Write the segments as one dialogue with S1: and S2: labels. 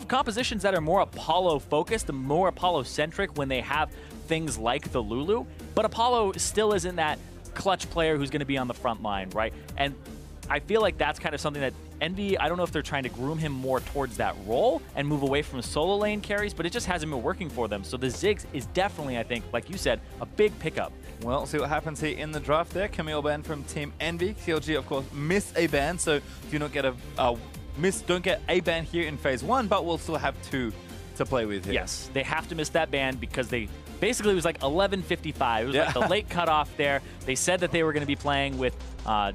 S1: have compositions that are more Apollo-focused and more Apollo-centric when they have things like the Lulu, but Apollo still isn't that clutch player who's going to be on the front line, right? And I feel like that's kind of something that EnVy, I don't know if they're trying to groom him more towards that role and move away from solo lane carries, but it just hasn't been working for them. So the Ziggs is definitely, I think, like you said, a big pickup.
S2: Well, see what happens here in the draft there. Camille ban from Team EnVy. CLG, of course, miss a ban, so do not get don't get a ban here in phase 1, but we'll still have 2 to play with here.
S1: Yes, they have to miss that ban because they basically, it was like 11:55. It was like the late cutoff there. They said that they were going to be playing with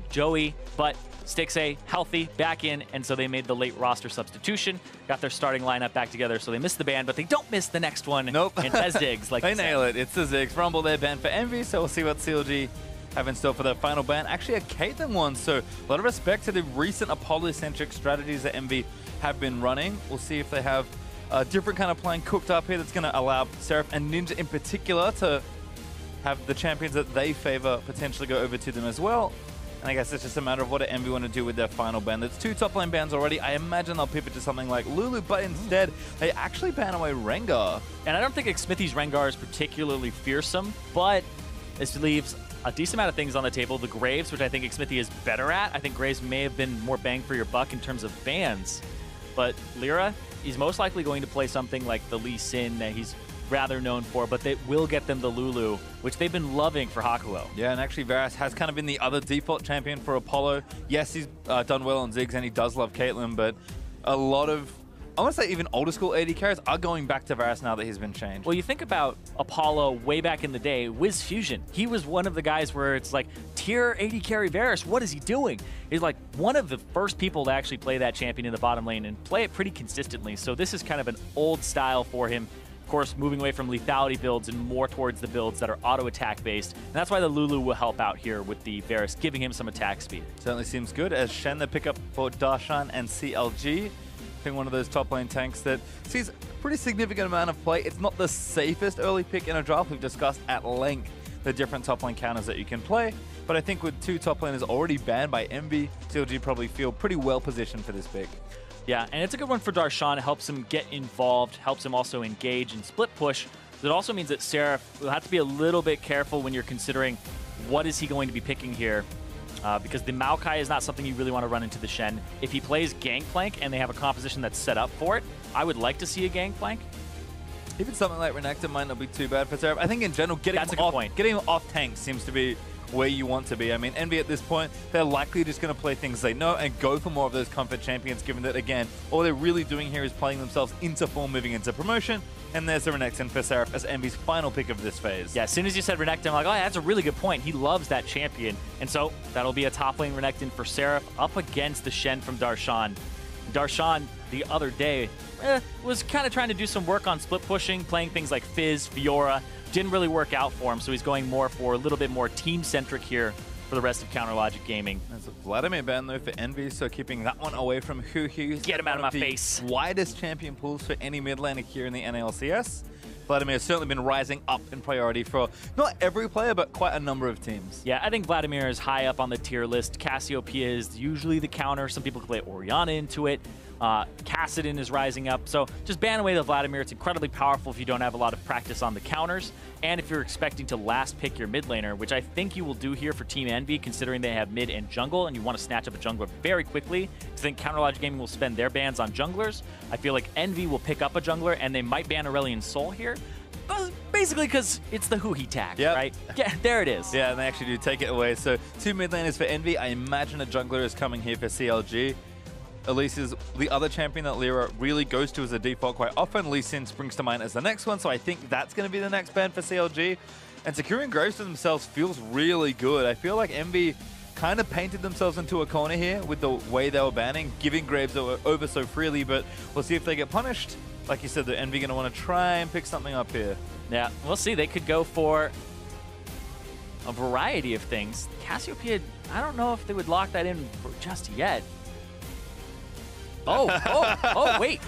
S1: Joey, but Stixxay healthy, back in, and so they made the late roster substitution, got their starting lineup back together, so they missed the ban, but they don't miss the next one.
S2: Nope.
S1: And it's Ziggs, like
S2: they nail it. It's the Ziggs. Rumble their ban for EnVy, so we'll see what CLG have in store for their final ban. Actually, a Caitlyn one, so a lot of respect to the recent Apollo-centric strategies that EnVy have been running. We'll see if they have a different kind of plan cooked up here that's going to allow Seraph and Ninja in particular to have the champions that they favor potentially go over to them as well. And I guess it's just a matter of what EnVy want to do with their final ban. There's 2 top lane bans already. I imagine they'll pivot to something like Lulu, but instead they actually ban away Rengar.
S1: And I don't think Xmithie's Rengar is particularly fearsome, but this leaves a decent amount of things on the table. The Graves, which I think Xmithie is better at. I think Graves may have been more bang for your buck in terms of bans. But LirA, he's most likely going to play something like the Lee Sin that he's rather known for, but they will get them the Lulu, which they've been loving for Hakuho.
S2: Yeah, and actually Varus has kind of been the other default champion for Apollo. Yes, he's done well on Ziggs, and he does love Caitlyn, but a lot of, I want to say even older school AD carries are going back to Varus now that he's been changed.
S1: Well, you think about Apollo way back in the day, Wiz Fusion. He was one of the guys where it's like, tier AD carry Varus, what is he doing? He's like one of the first people to actually play that champion in the bottom lane and play it pretty consistently. So this is kind of an old style for him. Of course, moving away from lethality builds and more towards the builds that are auto-attack based. And that's why the Lulu will help out here with the Varus, giving him some attack speed.
S2: Certainly seems good as Shen the pickup for Darshan and CLG. I think one of those top lane tanks that sees a pretty significant amount of play. It's not the safest early pick in a draft. We've discussed at length the different top lane counters that you can play. But I think with 2 top laners already banned by EnVy, CLG probably feel pretty well positioned for this pick.
S1: Yeah, and it's a good one for Darshan. It helps him get involved, helps him also engage and split push. It also means that Seraph will have to be a little bit careful when you're considering what is he going to be picking here. Because the Maokai is not something you really want to run into the Shen. If he plays Gangplank and they have a composition that's set up for it, I would like to see a Gangplank.
S2: Even something like Renekton might not be too bad for Seraph. I think in general, getting him off tank seems to be where you want to be. I mean, EnVy at this point, they're likely just going to play things they know and go for more of those comfort champions, given that, again, all they're really doing here is playing themselves into form, moving into promotion. And there's the Renekton for Seraph as EnVy's final pick of this phase.
S1: Yeah, as soon as you said Renekton, I'm like, oh, yeah, that's a really good point. He loves that champion. And so that'll be a top lane Renekton for Seraph up against the Shen from Darshan. Darshan, the other day, was kind of trying to do some work on split pushing, playing things like Fizz, Fiora. Didn't really work out for him, so he's going more for a little bit more team-centric here for the rest of Counter Logic Gaming.
S2: There's a Vladimir ban, though, for EnVy, so keeping that one away from Huhi.
S1: Get him out of my face.
S2: Widest champion pools for any mid laner here in the NALCS. Vladimir has certainly been rising up in priority for not every player, but quite a number of teams.
S1: Yeah, I think Vladimir is high up on the tier list. Cassiopeia is usually the counter. Some people play Orianna into it. Kassadin is rising up. So just ban away the Vladimir. It's incredibly powerful if you don't have a lot of practice on the counters. And if you're expecting to last pick your mid laner, which I think you will do here for Team EnVy, considering they have mid and jungle, and you want to snatch up a jungler very quickly. I think Counter Logic Gaming will spend their bans on junglers. I feel like EnVy will pick up a jungler, and they might ban Aurelion Sol here. Basically because it's the Huhi tag, right? Yeah, there it is.
S2: Yeah, and they actually do take it away. So 2 mid laners for EnVy. I imagine a jungler is coming here for CLG. Elise is the other champion that LirA really goes to as a default quite often. Lee Sin springs to mind as the next one, so I think that's going to be the next ban for CLG. And securing Graves to themselves feels really good. I feel like EnVy kind of painted themselves into a corner here with the way they were banning, giving Graves over so freely, but we'll see if they get punished. Like you said, the EnVy going to want to try and pick something up here.
S1: Yeah, we'll see. They could go for a variety of things. Cassiopeia, I don't know if they would lock that in just yet. Oh, wait.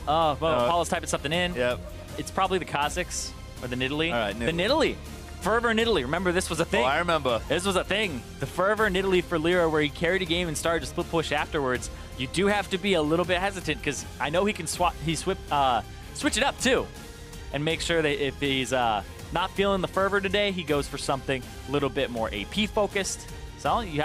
S1: Well, Apollo's typing something in.
S2: Yep.
S1: It's probably the Kha'Zix or the Nidalee.
S2: All right, Nidalee.
S1: The Nidalee. Fervor Nidalee. Remember, this was a thing.
S2: Oh, I remember.
S1: This was a thing. The Fervor Nidalee for LirA, where he carried a game and started to split push afterwards. you do have to be a little bit hesitant because I know he can switch it up too, and make sure that if he's not feeling the fervor today, he goes for something a little bit more AP focused. So you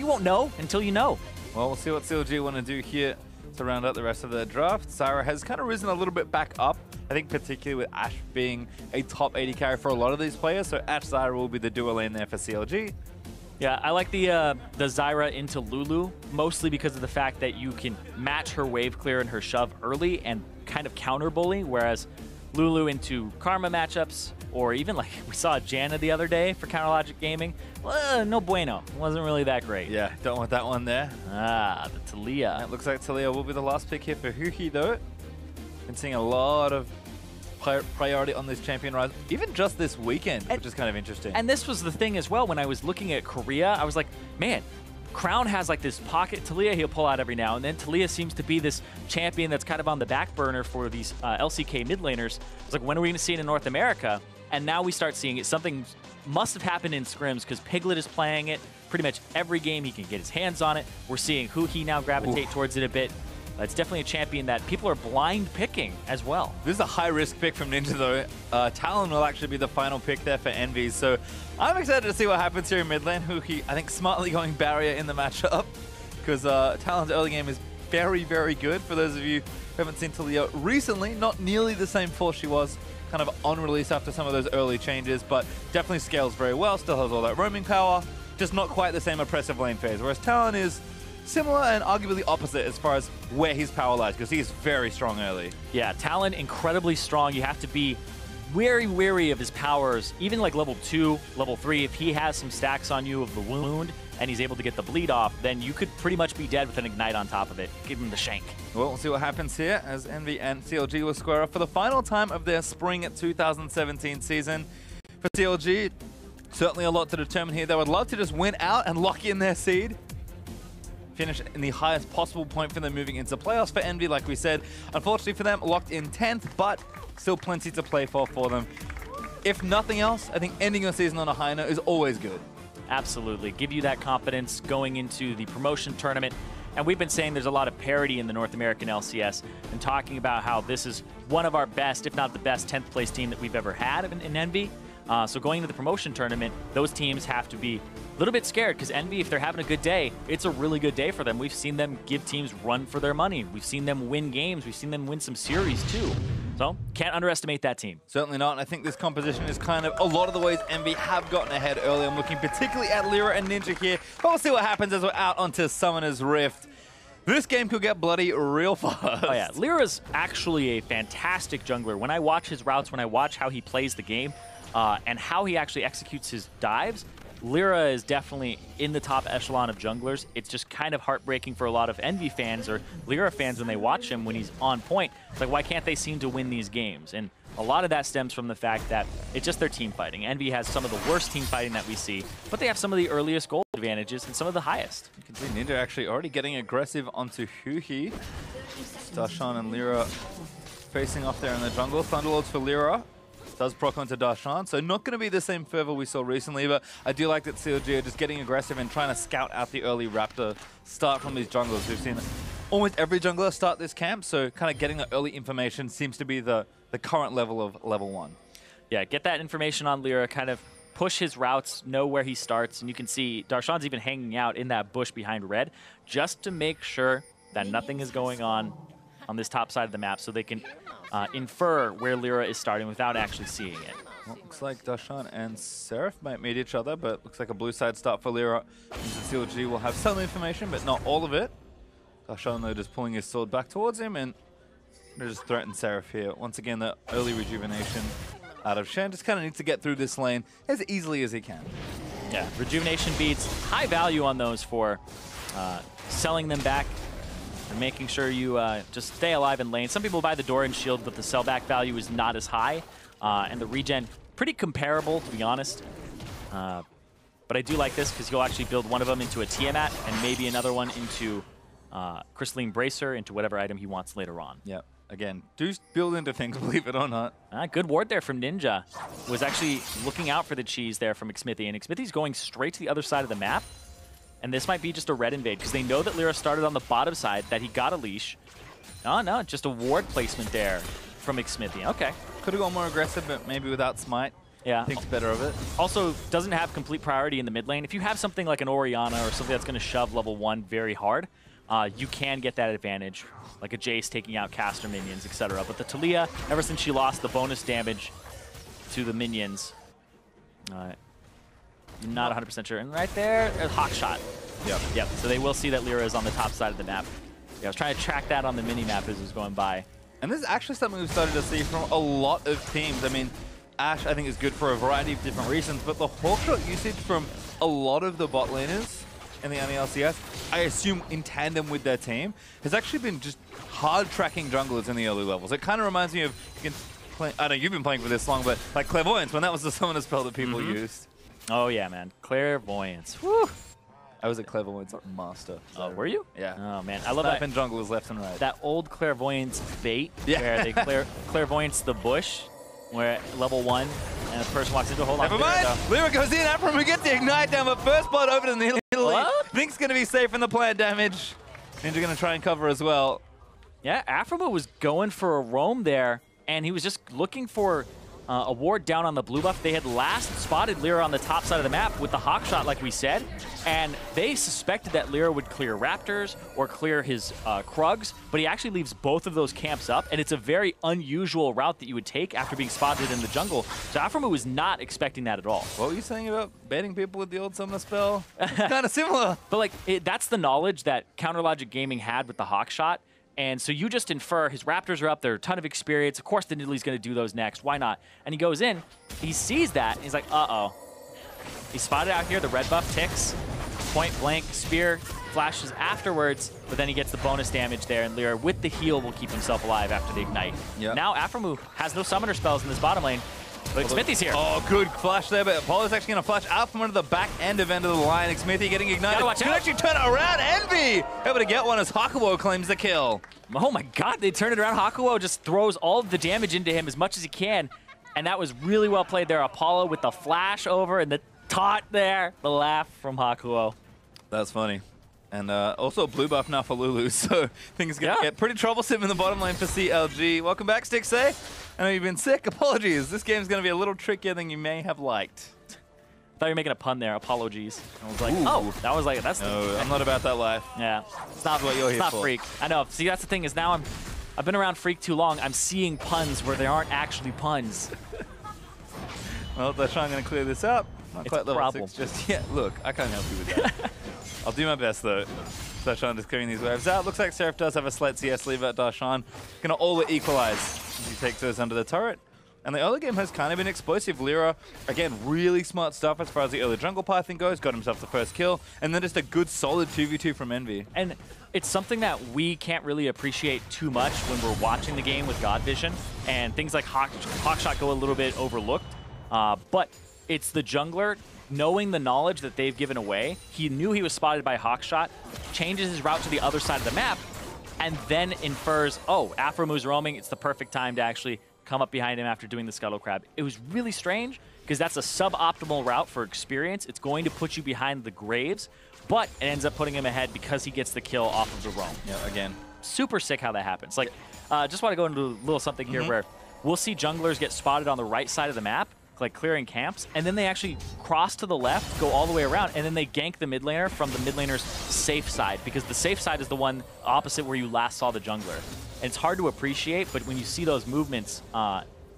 S1: won't know until you know.
S2: Well, we'll see what CLG want to do here to round out the rest of the draft. Zyra has kind of risen a little bit back up. I think particularly with AShe being a top 80 carry for a lot of these players. So AShe Zyra will be the duo lane there for CLG.
S1: Yeah, I like the Zyra into Lulu, mostly because of the fact that you can match her wave clear and her shove early and kind of counter bully, whereas Lulu into Karma matchups, or even like we saw Janna the other day for Counter Logic Gaming, well, no bueno. It wasn't really that great.
S2: Yeah, don't want that one there.
S1: Ah, the Taliyah.
S2: It looks like Taliyah will be the last pick here for Huhi, though. Been seeing a lot of priority on this champion rise, even just this weekend, which is kind of interesting.
S1: And this was the thing as well. When I was looking at Korea, I was like, man, Crown has like this pocket Taliyah he'll pull out every now and then. Taliyah seems to be this champion that's kind of on the back burner for these LCK mid laners. It's like, when are we going to see it in North America? And now we start seeing it. Something must have happened in scrims because Piglet is playing it pretty much every game he can get his hands on it. We're seeing Huhi now gravitate towards it a bit. It's definitely a champion that people are blind picking as well.
S2: This is a high-risk pick from Ninja, though. Talon will actually be the final pick there for EnVyUs, so I'm excited to see what happens here in mid lane. Huhi, I think, smartly going barrier in the matchup, because Talon's early game is very, very good. For those of you who haven't seen Taliyah recently, not nearly the same force she was kind of on release after some of those early changes, but definitely scales very well, still has all that roaming power, just not quite the same oppressive lane phase, whereas Talon is similar and arguably opposite as far as where his power lies, because he's very strong early.
S1: Yeah, Talon incredibly strong. You have to be very wary of his powers, even like level 2, level 3. If he has some stacks on you of the wound and he's able to get the bleed off, then you could pretty much be dead with an ignite on top of it. Give him the shank.
S2: Well, we'll see what happens here as EnVy and CLG will square off for the final time of their spring 2017 season. For CLG, certainly a lot to determine here. They would love to just win out and lock in their seed, finish in the highest possible point for them moving into playoffs. For EnVy, like we said, unfortunately for them, locked in 10th, but still plenty to play for them. If nothing else, I think ending your season on a high note is always good.
S1: Absolutely. Give you that confidence going into the promotion tournament. And we've been saying there's a lot of parity in the North American LCS and talking about how this is one of our best, if not the best, 10th place team that we've ever had in EnVy. So going into the promotion tournament, those teams have to be a little bit scared because EnVy, if they're having a good day, it's a really good day for them. We've seen them give teams run for their money. We've seen them win games. We've seen them win some series too. So can't underestimate that team.
S2: Certainly not. And I think this composition is kind of a lot of the ways EnVy have gotten ahead early. I'm looking particularly at LirA and Ninja here. But we'll see what happens as we're out onto Summoner's Rift. This game could get bloody real fast.
S1: Oh yeah, LirA's actually a fantastic jungler. When I watch his routes, when I watch how he plays the game, and how he actually executes his dives, LirA is definitely in the top echelon of junglers. It's just kind of heartbreaking for a lot of EnVy fans or LirA fans when they watch him when he's on point. It's like, why can't they seem to win these games? And a lot of that stems from the fact that it's just their team fighting. EnVy has some of the worst team fighting that we see, but they have some of the earliest goal advantages and some of the highest.
S2: You can see Ninja actually already getting aggressive onto Huhi. Darshan and LirA facing off there in the jungle. Thunderlords for LirA. Does proc onto Darshan, so not going to be the same fervor we saw recently, but I do like that CLG are just getting aggressive and trying to scout out the early Raptor start from these junglers. We've seen almost every jungler start this camp, so kind of getting the early information seems to be the current level of level 1.
S1: Yeah, get that information on LirA, kind of push his routes, know where he starts, and you can see Darshan's even hanging out in that bush behind red just to make sure that nothing is going on this top side of the map so they can infer where LirA is starting without actually seeing it.
S2: Well, looks like Darshan and Seraph might meet each other, but looks like a blue side start for LirA. CLG will have some information, but not all of it. Darshan, though, just pulling his sword back towards him, and they just threaten Seraph here. Once again, the early rejuvenation out of Shen. Just kind of needs to get through this lane as easily as he can.
S1: Yeah, rejuvenation beads, high value on those for selling them back and making sure you just stay alive in lane. Some people buy the Doran shield, but the sellback value is not as high. And the regen, pretty comparable, to be honest. But I do like this because you'll actually build one of them into a Tiamat and maybe another one into Crystalline Bracer, into whatever item he wants later on.
S2: Yep. Again, do build into things, believe it or not.
S1: Good ward there from Ninja. Was actually looking out for the cheese there from Xmithie. And Xmithie's going straight to the other side of the map. And this might be just a red invade because they know that LirA started on the bottom side, that he got a leash. Oh, no, just a ward placement there from Xmithie. Okay.
S2: Could have gone more aggressive, but maybe without smite.
S1: Yeah.
S2: Thinks better of it.
S1: Also, doesn't have complete priority in the mid lane. If you have something like an Orianna or something that's going to shove level 1 very hard, you can get that advantage, like a Jace taking out caster minions, etc. But the Taliyah, ever since she lost the bonus damage to the minions, not 100% sure. And right there, a hawk shot. Yep. So they will see that LirA is on the top side of the map. Yeah, I was trying to track that on the mini-map as it was going by.
S2: And this is actually something we've started to see from a lot of teams. I mean, Ashe, I think, is good for a variety of different reasons, but the hawkshot usage from a lot of the bot laners in the LCS, I assume in tandem with their team, has actually been just hard tracking junglers in the early levels. It kind of reminds me of, I know you've been playing for this long, but like Clairvoyance, when that was the summoner spell that people used.
S1: Oh yeah, man. Clairvoyance. Woo!
S2: I was a Clairvoyance master.
S1: Oh, were you?
S2: Yeah.
S1: Oh man, I love that.
S2: Sniping junglers left and right.
S1: That old Clairvoyance bait, where they Clairvoyance the bush, where level 1 and the person walks into a hole.
S2: Never mind. LirA goes in. Aphromoo gets the ignite down, but first blood over to Nidalee. Thinks going to be safe from the plant damage. Ninja going to try and cover as well.
S1: Yeah, Aphromoo was going for a roam there, and he was just looking for a ward down on the blue buff. They had last spotted LirA on the top side of the map with the hawk shot, like we said, and they suspected that LirA would clear Raptors or clear his Krugs, but he actually leaves both of those camps up, and it's a very unusual route that you would take after being spotted in the jungle. So Aphromoo was not expecting that at all.
S2: What were you saying about baiting people with the old summoner spell? Kind of similar.
S1: But like, that's the knowledge that Counter Logic Gaming had with the hawk shot. And so you just infer his Raptors are up there, a ton of experience. Of course, the Nidalee's going to do those next. Why not? And he goes in, he sees that, and he's like, uh-oh. He's spotted out here, the red buff ticks, point blank, spear, flashes afterwards, but then he gets the bonus damage there, and LirA, with the heal, will keep himself alive after the ignite. Yep. Now Aphromoo has no summoner spells in this bottom lane, but Xmithie's here.
S2: Oh, good flash there, but Apollo's actually going to flash out from under the back end of the line. Xmithie getting ignited. Can actually turn it around. Envy able to get one as Hakuho claims the kill.
S1: Oh my god, they turned it around. Hakuho just throws all of the damage into him as much as he can, and that was really well played there. Apollo with the flash over and the taunt there. The laugh from Hakuho.
S2: That's funny. And also a blue buff now for Lulu, so things going to get pretty troublesome in the bottom lane for CLG. Welcome back, Stixxay. I know you've been sick. Apologies. This game's going to be a little trickier than you may have liked.
S1: I thought you were making a pun there. Apologies. I was like, oh, that was like, that's
S2: no, I'm not about that life.
S1: Yeah. It's not
S2: what you're here for.
S1: It's not Freak. I know. See, that's the thing is now I've been around Freak too long. I'm seeing puns where they aren't actually puns.
S2: Well, Darshan going to clear this up. Not quite level 6 just yet. Look, I can't help you with that. I'll do my best, though. Darshan is clearing these waves out. Looks like Seraph does have a slight CS lever at Darshan. Going to all equalize as he takes those under the turret. And the early game has kind of been explosive. LirA, again, really smart stuff as far as the early jungle pathing goes. Got himself the first kill. And then just a good, solid 2v2 from Envy.
S1: And it's something that we can't really appreciate too much when we're watching the game with God Vision. And things like Hawkshot go a little bit overlooked. But it's the jungler knowing the knowledge that they've given away. He knew he was spotted by Hawkshot, changes his route to the other side of the map, and then infers, oh, Aphromoo's roaming. It's the perfect time to actually come up behind him after doing the Scuttle Crab. It was really strange because that's a suboptimal route for experience. It's going to put you behind the Graves, but it ends up putting him ahead because he gets the kill off of the roam.
S2: Yeah, again.
S1: Super sick how that happens. Like, just want to go into a little something here where we'll see junglers get spotted on the right side of the map, like clearing camps, and then they actually cross to the left, go all the way around, and then they gank the mid laner from the mid laner's safe side, because the safe side is the one opposite where you last saw the jungler. And it's hard to appreciate, but when you see those movements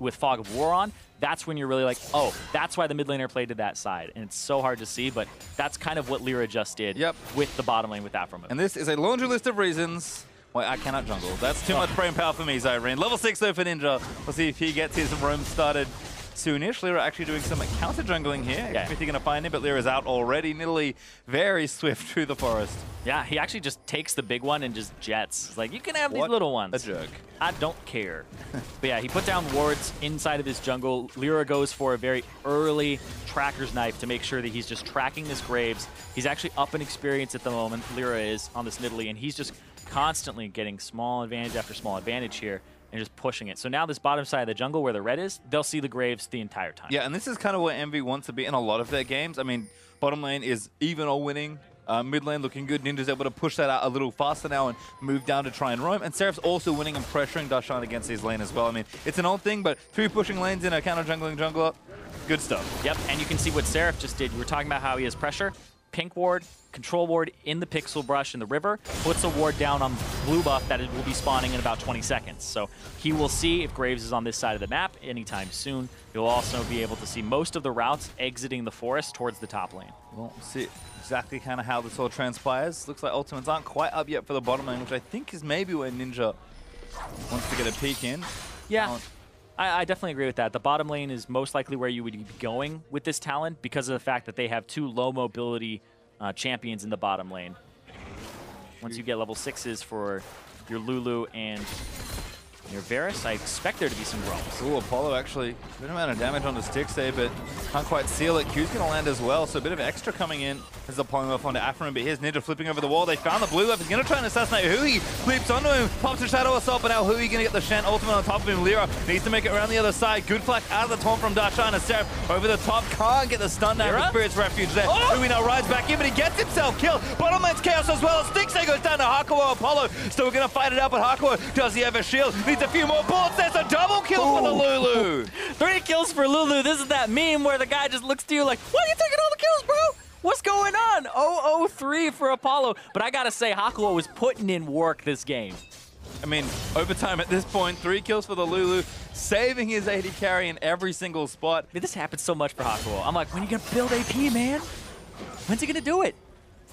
S1: with Fog of War on, that's when you're really like, oh, that's why the mid laner played to that side. And it's so hard to see, but that's kind of what LirA just did with the bottom lane with Aphromoo.
S2: And this is a laundry list of reasons why I cannot jungle. That's too much brain power for me, Zirene. Level 6 though for Ninja. We'll see if he gets his roam started soonish. LirA actually doing some counter jungling here. Yeah. Xmithie gonna find him, but LirA's out already. Nidalee very swift through the forest.
S1: Yeah, he actually just takes the big one and just jets. It's like, you can have these little ones.
S2: A jerk.
S1: I don't care. But yeah, he put down wards inside of his jungle. LirA goes for a very early tracker's knife to make sure that he's just tracking this Graves. He's actually up in experience at the moment, LirA is, on this Nidalee, and he's just constantly getting small advantage after small advantage here and just pushing it. So now this bottom side of the jungle where the red is, they'll see the Graves the entire time.
S2: Yeah, and this is kind of where Envy wants to be in a lot of their games. I mean, bottom lane is even or winning Mid lane looking good. Ninja's able to push that out a little faster now and move down to try and roam. And Seraph's also winning and pressuring Darshan against his lane as well. I mean, it's an old thing, but 2 pushing lanes in a counter-jungling jungler, good stuff.
S1: Yep, and you can see what Seraph just did. We were talking about how he has pressure. Pink ward, control ward in the pixel brush in the river, puts a ward down on blue buff that it will be spawning in about 20 seconds. So he will see if Graves is on this side of the map anytime soon. He'll also be able to see most of the routes exiting the forest towards the top lane.
S2: Well, we'll see exactly kind of how this all transpires. Looks like ultimates aren't quite up yet for the bottom lane, which I think is maybe where Ninja wants to get a peek in.
S1: Yeah. I definitely agree with that. The bottom lane is most likely where you would be going with this talent because of the fact that they have 2 low mobility champions in the bottom lane. Once you get level 6s for your Lulu and your Varus, I expect there to be some roams.
S2: Ooh, Apollo actually, good amount of damage on the Stixxay, but can't quite seal it. Q's going to land as well, so a bit of extra coming in as the polymorph onto Aphromoo, but here's Ninja flipping over the wall. They found the blue buff. He's going to try and assassinate Huhi. Leaps onto him, pops a Shadow Assault, but now Huhi going to get the Shen ultimate on top of him. LirA needs to make it around the other side. Good flash out of the taunt from Darshan and Seraph over the top. Can't get the stun down for Spirit's Refuge there. Huhi now rides back in, but he gets himself killed. Bottom lane's chaos as well. Stixxay goes down to Hakuho. Apollo still going to fight it out, but Hakuho, does he have a shield? Needs a few more bullets. There's a double kill for the Lulu.
S1: 3 kills for Lulu. This is that meme where the guy just looks to you like, why are you taking all the kills, bro? What's going on? 0-0-3 for Apollo. But I got to say, Hakuho was putting in work this game.
S2: I mean, overtime at this point, 3 kills for the Lulu, saving his AD carry in every single spot.
S1: I mean, this happens so much for Hakuho. I'm like, when are you going to build AP, man? When's he going to do it?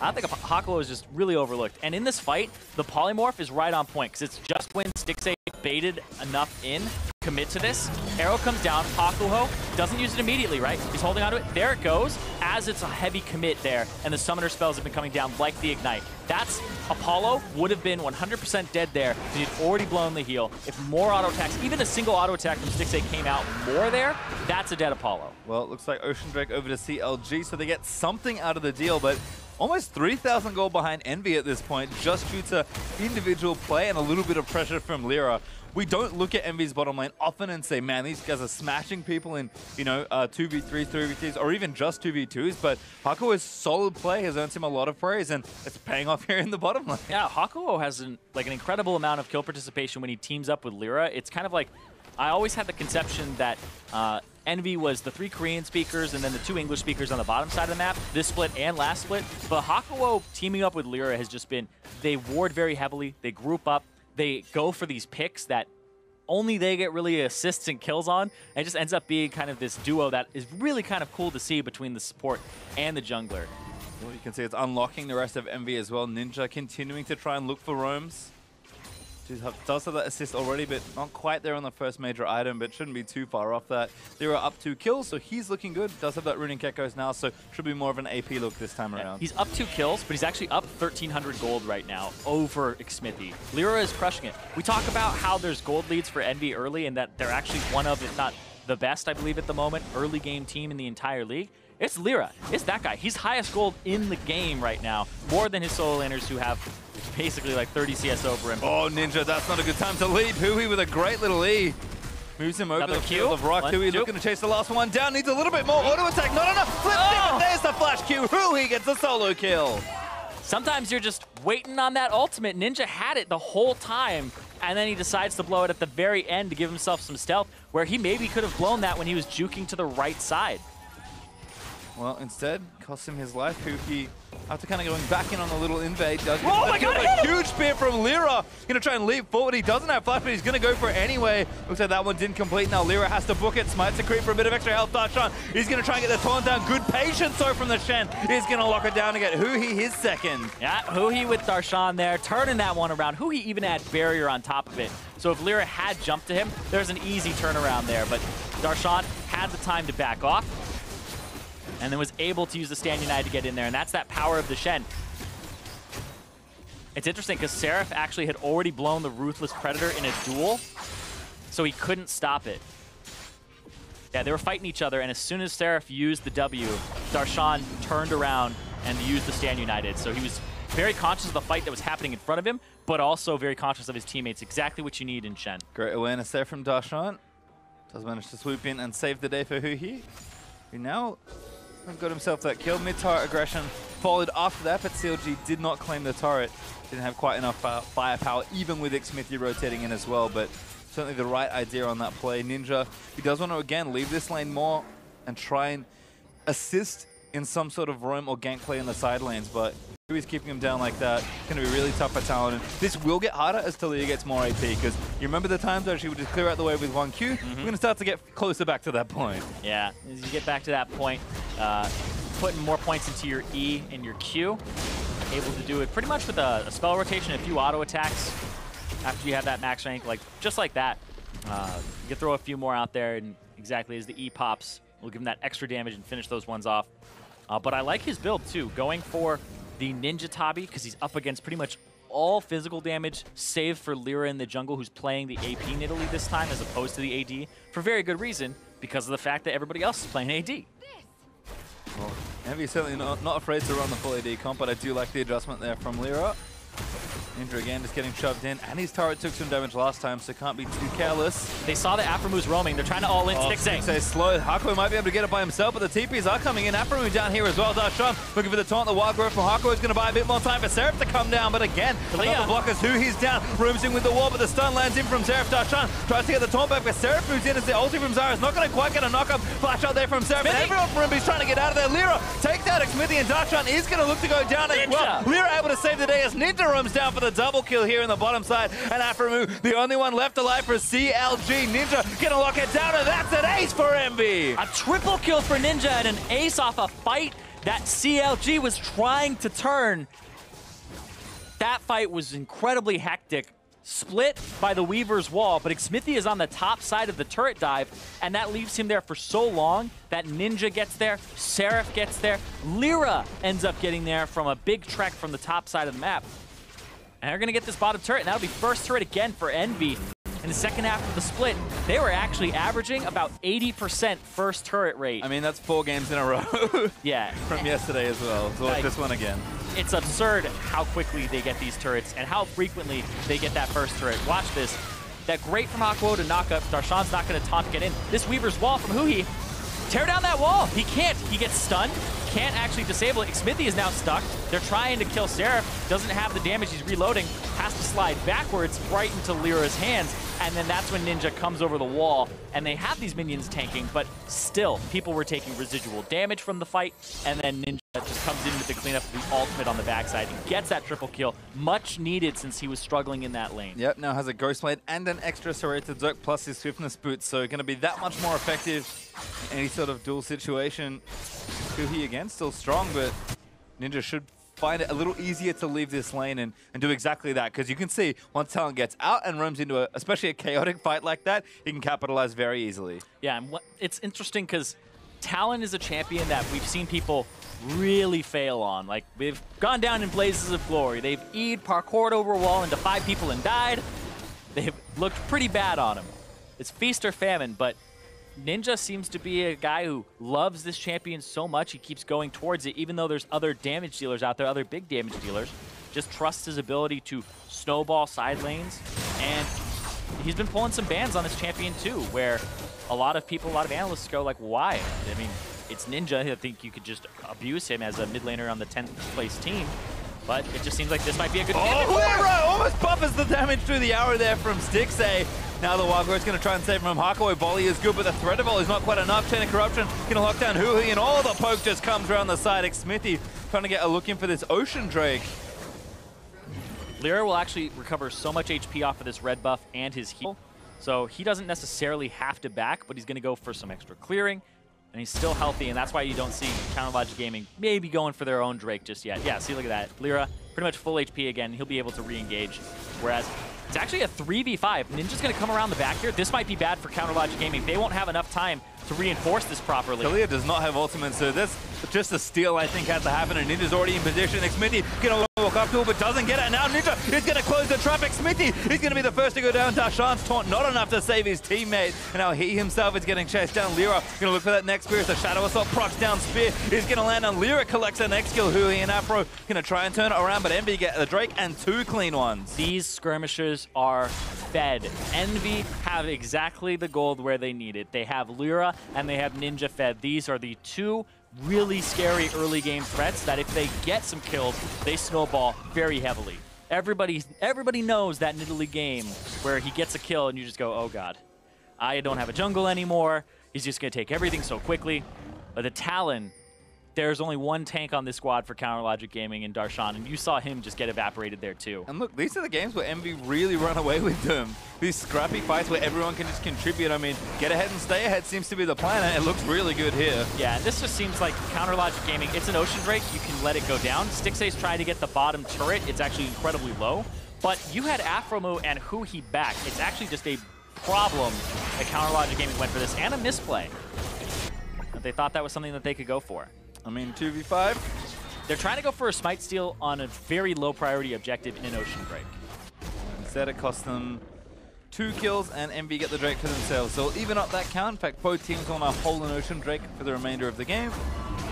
S1: I think Hakuho is just really overlooked. And in this fight, the polymorph is right on point because it's just when Stixxay baited enough in, commit to this. Arrow comes down, Hakuho doesn't use it immediately, right? He's holding onto it. There it goes, as it's a heavy commit there, and the summoner spells have been coming down like the Ignite. That's Apollo would have been 100% dead there because he'd already blown the heal. If more auto attacks, even a single auto attack from Stixxay came out more there, that's a dead Apollo.
S2: Well, it looks like Ocean Drake over to CLG, so they get something out of the deal, but almost 3,000 gold behind Envy at this point, just due to individual play and a little bit of pressure from LirA. We don't look at Envy's bottom lane often and say, man, these guys are smashing people in, 2v3s, 3v3s, or even just 2v2s, but Hakuho's solid play has earned him a lot of praise, and it's paying off here in the bottom lane.
S1: Yeah, Hakuho has an incredible amount of kill participation when he teams up with LirA. It's kind of like, I always had the conception that Envy was the 3 Korean speakers and then the 2 English speakers on the bottom side of the map, this split and last split. But Hakuho teaming up with LirA has just been, they ward very heavily, they group up, they go for these picks that only they get really assists and kills on, and it just ends up being kind of this duo that is really kind of cool to see between the support and the jungler.
S2: Well, you can see it's unlocking the rest of Envy as well. Ninja continuing to try and look for roams. Does have that assist already, but not quite there on the first major item, but shouldn't be too far off that. LirA up 2 kills, so he's looking good. Does have that Runic Echoes now, so should be more of an AP look this time around.
S1: He's up 2 kills, but he's actually up 1,300 gold right now over Xmithie. LirA is crushing it. We talk about how there's gold leads for Envy early and that they're actually one of, if not the best, I believe, at the moment, early game team in the entire league. It's LirA. It's that guy. He's highest gold in the game right now, more than his solo laners who have basically like 30 CS over him.
S2: Oh, Ninja, that's not a good time to leap. Huhi with a great little E. Moves him over the field of rock. Huhi looking to chase the last one down. Needs a little bit more auto attack. Not enough. Flips in, but there's the flash Q. Huhi gets the solo kill.
S1: Sometimes you're just waiting on that ultimate. Ninja had it the whole time, and then he decides to blow it at the very end to give himself some stealth, where he maybe could have blown that when he was juking to the right side.
S2: Well, instead, cost him his life. Huhi, after kind of going back in on the little invade, does get a huge spear from LirA. Going to try and leap forward. He doesn't have flash, but he's going to go for it anyway. Looks like that one didn't complete. Now LirA has to book it. Smites a creep for a bit of extra health. Darshan, he's going to try and get the taunt down. Good patience, though, from the Shen. He's going to lock it down to get Huhi his second.
S1: Yeah, Huhi with Darshan there, turning that one around. Huhi even had barrier on top of it. So if LirA had jumped to him, there's an easy turnaround there. But Darshan had the time to back off, and then was able to use the Stand United to get in there, and that's that power of the Shen. It's interesting because Seraph actually had already blown the Ruthless Predator in a duel, so he couldn't stop it. Yeah, they were fighting each other, and as soon as Seraph used the W, Darshan turned around and used the Stand United. So he was very conscious of the fight that was happening in front of him, but also very conscious of his teammates. Exactly what you need in Shen.
S2: Great awareness there from Darshan. Does manage to swoop in and save the day for Huhi, who now got himself that kill. Mid-turret aggression followed after that, but CLG did not claim the turret. Didn't have quite enough firepower, even with Xmithie rotating in as well, but certainly the right idea on that play. Ninja, he does want to, again, leave this lane more and try and assist in some sort of roam or gank play in the side lanes, but Huhi's keeping him down like that. It's going to be really tough for Talon. And this will get harder as Taliyah gets more AP, because you remember the times where she would just clear out the way with 1Q? We're going to start to get closer back to that point.
S1: Yeah, as you get back to that point, putting more points into your E and your Q, able to do it pretty much with a spell rotation, a few auto attacks after you have that max rank, like just like that. You can throw a few more out there, and exactly as the E pops, we'll give him that extra damage and finish those ones off. But I like his build too, going for the Ninja Tabi, because he's up against pretty much all physical damage, save for LirA in the jungle, who's playing the AP Nidalee this time as opposed to the AD, for very good reason, because of the fact that everybody else is playing AD.
S2: Well, EnVyUs certainly not afraid to run the full AD comp, but I do like the adjustment there from LirA. Ninja again just getting shoved in, and his turret took some damage last time, so can't be too careless.
S1: They saw that Aphromoo's roaming. They're trying to all in Stixxay.
S2: Stixxay slow. Hakuho might be able to get it by himself, but the TPs are coming in. Aphromoo down here as well. Darshan looking for the taunt. The wild growth from Hakuho is going to buy a bit more time for Seraph to come down, but again, another blockers. Huhi's down. Rooms in with the wall, but the stun lands in from Seraph. Darshan tries to get the taunt back, but Seraph moves in as the ulti from Zyra is not going to quite get a knock-up. Flash out there from Seraph, and everyone from Rimby's trying to get out of there. LirA takes out Xmithie, and Darshan is going to look to go down as well. LirA able to save the day as Ninja roams down for the double kill here in the bottom side, and Aphromoo, the only one left alive for CLG. Ninja gonna lock it down, and that's an ace for EnVy.
S1: A triple kill for Ninja and an ace off a fight that CLG was trying to turn. That fight was incredibly hectic. Split by the Weaver's wall, but Xmithie is on the top side of the turret dive, and that leaves him there for so long that Ninja gets there, Seraph gets there, LirA ends up getting there from a big trek from the top side of the map. And they're going to get this bottom turret, and that'll be first turret again for EnVy. In the second half of the split, they were actually averaging about 80% first turret rate.
S2: I mean, that's 4 games in a row.
S1: Yeah.
S2: From yesterday as well. So like this one again.
S1: It's absurd how quickly they get these turrets and how frequently they get that first turret. Watch this. That great from Hakuho to knock up. Darshan's not going to taunt get in. This Weaver's wall from Huhi. Tear down that wall. He can't. He gets stunned. Can't actually disable it. Xmithie is now stuck. They're trying to kill Seraph. Doesn't have the damage. He's reloading. Has to slide backwards right into LirA's hands. And then that's when Ninja comes over the wall. And they have these minions tanking, but still, people were taking residual damage from the fight. And then Ninja just comes in with the cleanup of the ultimate on the backside and gets that triple kill. Much needed since he was struggling in that lane.
S2: Yep, now has a Ghost Blade and an extra serrated Zerk plus his Swiftness boots. So going to be that much more effective in any sort of duel situation. Huhi again, still strong, but Ninja should find it a little easier to leave this lane and do exactly that, because you can see once Talon gets out and roams into especially a chaotic fight like that, he can capitalize very easily. Yeah,
S1: and it's interesting because Talon is a champion that we've seen people really fail on. Like, they've gone down in blazes of glory. They've E'd, parkoured over a wall into 5 people and died. They've looked pretty bad on him. It's feast or famine, but Ninja seems to be a guy who loves this champion so much, he keeps going towards it, even though there's other damage dealers out there, other big damage dealers. Just trusts his ability to snowball side lanes, and he's been pulling some bans on this champion too, where a lot of people, a lot of analysts go like, why? I mean, it's Ninja. I think you could just abuse him as a mid laner on the 10th place team. But it just seems like this might be a good
S2: LirA almost buffers the damage through the arrow there from Stixxay. Now the Wild Growth's going to try and save him from Hakuho. Volley is good, but the threat of volley is not quite enough. Chain of Corruption going to lock down Huhi, and all the poke just comes around the side. Xmithie trying to get a look in for this Ocean Drake.
S1: LirA will actually recover so much HP off of this red buff and his heal. So he doesn't necessarily have to back, but he's going to go for some extra clearing. And he's still healthy, and that's why you don't see Counterlogic Gaming maybe going for their own Drake just yet. Yeah, see, look at that. LirA, pretty much full HP again. He'll be able to re-engage. Whereas it's actually a 3v5. Ninja's going to come around the back here. This might be bad for Counterlogic Gaming. They won't have enough time to reinforce this properly.
S2: Taliyah does not have ultimate, so this just a steal, I think, had to happen, and Ninja's already in position. Xmithie going to walk up to it, but doesn't get it. Now Ninja is going to close the trap. Xmithie is going to be the first to go down. Darshan's taunt not enough to save his teammate, and now he himself is getting chased down. LirA going to look for that next spear. It's a Shadow Assault, procs down spear. He's going to land on LirA, collects the next kill. Huhi and Aphro going to try and turn it around, but EnVy get the Drake and 2 clean ones.
S1: These skirmishes are fed. EnVy have exactly the gold where they need it. They have LirA and they have Ninja fed. These are the 2 really scary early game threats that if they get some kills, they snowball very heavily. Everybody knows that Nidalee game where he gets a kill and you just go, oh god, I don't have a jungle anymore. He's just going to take everything so quickly. But the Talon, there's only one tank on this squad for Counter Logic Gaming and Darshan, and you saw him just get evaporated there too.
S2: And look, these are the games where EnVy really run away with them. These scrappy fights where everyone can just contribute. I mean, get ahead and stay ahead seems to be the plan, and it looks really good here.
S1: Yeah, and this just seems like Counter Logic Gaming, it's an Ocean Drake, you can let it go down. Stixxay's trying to get the bottom turret, it's actually incredibly low. But you had Aphromoo and Huhi back. It's actually just a problem that Counter Logic Gaming went for this, and a misplay. But they thought that was something that they could go for.
S2: I mean, 2v5.
S1: They're trying to go for a smite steal on a very low priority objective in an Ocean Drake.
S2: Instead, it cost them 2 kills, and EnVy get the Drake for themselves. So we'll even up that count. In fact, both teams want to hold an Ocean Drake for the remainder of the game.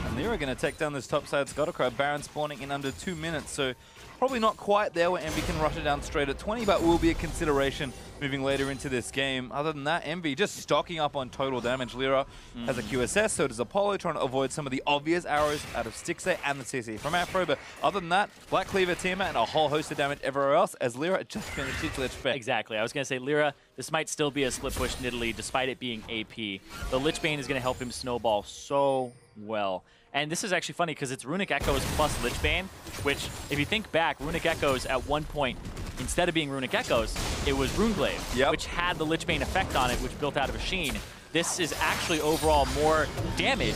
S2: And LirA going to take down this topside Scuttlecry. Baron spawning in under 2 minutes. So probably not quite there where EnVy can rush it down straight at 20, but will be a consideration moving later into this game. Other than that, EnVy just stocking up on total damage. LirA has a QSS, so does Apollo, trying to avoid some of the obvious arrows out of Stixxay and the CC from Aphro. But other than that, Black Cleaver, Tiamat, and a whole host of damage everywhere else as LirA just finished his Lich Bane.
S1: Exactly. I was going to say, LirA, this might still be a split push Nidalee despite it being AP. The Lich Bane is going to help him snowball so well. And this is actually funny because it's Runic Echoes plus Lich Bane, which, if you think back, Runic Echoes at one point, instead of being Runic Echoes, it was Runeglaive, which had the Lich Bane effect on it, which built out of a Sheen. This is actually overall more damage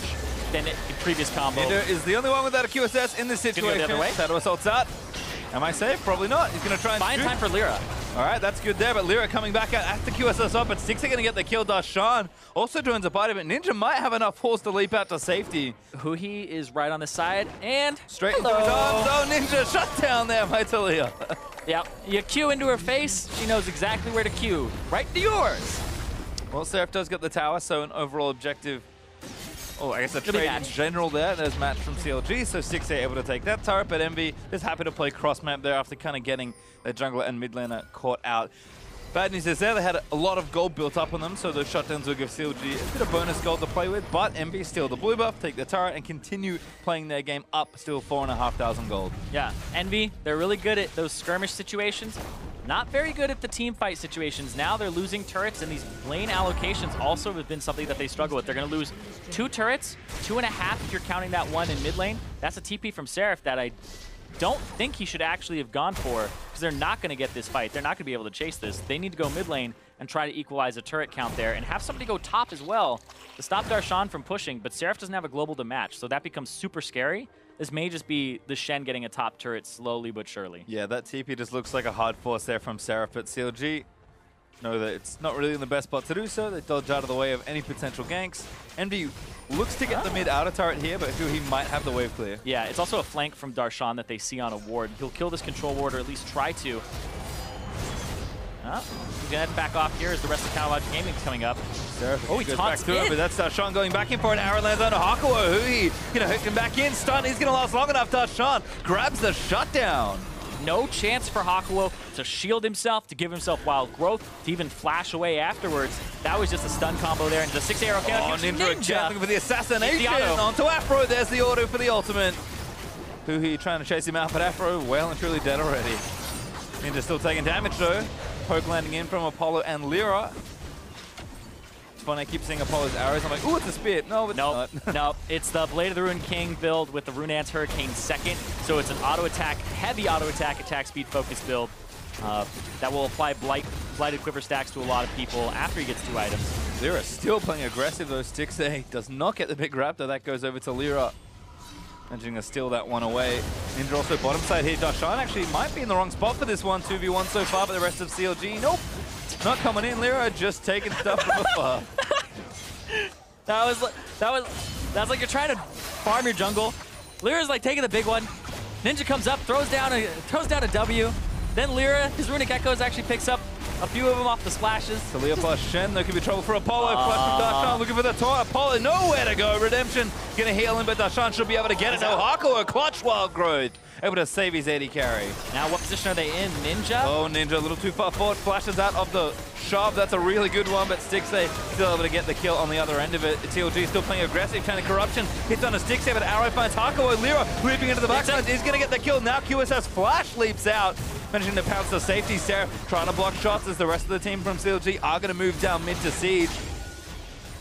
S1: than the previous combo.
S2: Nidalee is the only one without a QSS in this situation.
S1: Go the other way.
S2: Shadow Assault's out. Am I safe? Probably not. He's going to try and
S1: Fine
S2: shoot.
S1: time for LirA.
S2: All right, that's good there, but LirA coming back out after QSS up, but Stixxay going to get the kill. Darshan also joins a bite of it. Ninja might have enough force to leap out to safety.
S1: Huhi is right on the side, and
S2: straight into his arms. Oh, Ninja shut down there by Taliyah.
S1: Yeah, you Q into her face, she knows exactly where to Q. Right to yours.
S2: Well, Seraph does get the tower, so an overall objective. Oh, I guess a trade in general there. There's match from CLG, so Stixxay able to take that turret, but EnVy is happy to play cross-map there after kind of getting their jungler and mid laner caught out. Bad news is there, they had a lot of gold built up on them, so those shutdowns will give CLG a bit of bonus gold to play with, but EnVy steal the blue buff, take the turret, and continue playing their game up, still 4,500 gold.
S1: Yeah, EnVy, they're really good at those skirmish situations. Not very good at the team fight situations. Now they're losing turrets, and these lane allocations also have been something that they struggle with. They're going to lose 2 turrets, 2.5 if you're counting that one in mid lane. That's a TP from Seraph that I don't think he should actually have gone for, because they're not going to get this fight. They're not going to be able to chase this. They need to go mid lane and try to equalize a turret count there and have somebody go top as well to stop Darshan from pushing, but Seraph doesn't have a global to match, so that becomes super scary. This may just be the Shen getting a top turret slowly but surely. Yeah,
S2: that TP just looks like a hard force there from Seraph, but CLG know that it's not really in the best spot to do so. They dodge out of the way of any potential ganks. EnVy looks to get the mid outer turret here, but he might have the wave clear.
S1: Yeah, it's also a flank from Darshan that they see on a ward. He'll kill this control ward, or at least try to. He's going to back off here as the rest of Counter Logic Gaming is coming up.
S2: Oh, he taunts in. But that's Darshan going back in for an arrow lands on Hakuho. Huhi going to hook him back in. Stun. He's going to last long enough. Darshan grabs the shutdown.
S1: No chance for Hakuho to shield himself, to give himself wild growth, to even flash away afterwards. That was just a stun combo there, and just 6 arrow kill.
S2: Oh, Ninja again looking for the assassination onto Aphro. There's the auto for the ultimate. Huhi trying to chase him out, but Aphro well and truly dead already. Ninja still taking damage though. Poke landing in from Apollo and LirA. It's funny, I keep seeing Apollo's arrows. I'm like, ooh, it's a spear. No, it's not.
S1: No, it's the Blade of the Ruined King build with the Runeance Hurricane second. So it's an auto attack, heavy auto attack, attack speed focused build that will apply blighted quiver stacks to a lot of people after he gets 2 items.
S2: LirA still playing aggressive though. Stixxay does not get the big raptor. That goes over to LirA. Managing to steal that one away. Ninja also bottom side here. Darshan actually might be in the wrong spot for this one. 2v1 so far, but the rest of CLG, nope. Not coming in. LirA just taking stuff from afar.
S1: That's like you're trying to farm your jungle. LirA's like taking the big one. Ninja comes up, throws down a W. Then LirA, his Runic Echoes actually picks up a few of them off the splashes.
S2: Taliyah plus Shen, there could be trouble for Apollo. Flash from Darshan, looking for the taunt. Apollo, nowhere to go. Redemption gonna heal him, but Darshan should be able to get it. No, Hakuho, clutch wild growth. Able to save his AD carry.
S1: Now, what position are they in? Ninja?
S2: Oh, Ninja a little too far forward. Flashes out of the shove. That's a really good one, but Stixxay still able to get the kill on the other end of it. CLG still playing aggressive, trying to corruption. Hits on a Stixxay, but Arrow finds Hakuho. LirA leaping into the backside. He's going to get the kill. Now QSS Flash leaps out. Managing to pounce the safety. Seraph trying to block shots as the rest of the team from CLG are going to move down mid to siege.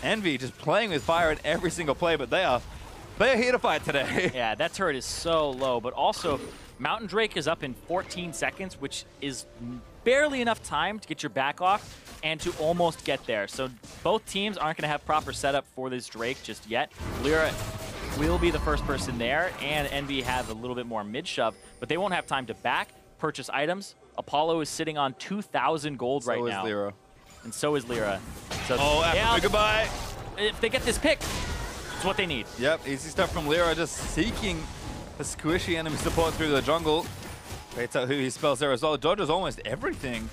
S2: Envy just playing with fire in every single play, but they are here to fight today.
S1: Yeah, that turret is so low, but also Mountain Drake is up in 14 seconds, which is barely enough time to get your back off and to almost get there. So both teams aren't going to have proper setup for this Drake just yet. LirA will be the first person there, and Envy have a little bit more mid-shove, but they won't have time to back, purchase items. Apollo is sitting on 2,000 gold right now.
S2: So is LirA.
S1: And so is LirA. So
S2: oh, Aphromoo, goodbye.
S1: If they get this pick, it's what they need.
S2: Yep, easy stuff from LirA, just seeking the squishy enemy support through the jungle. Waits out Huhi spells there as well. Dodges almost everything.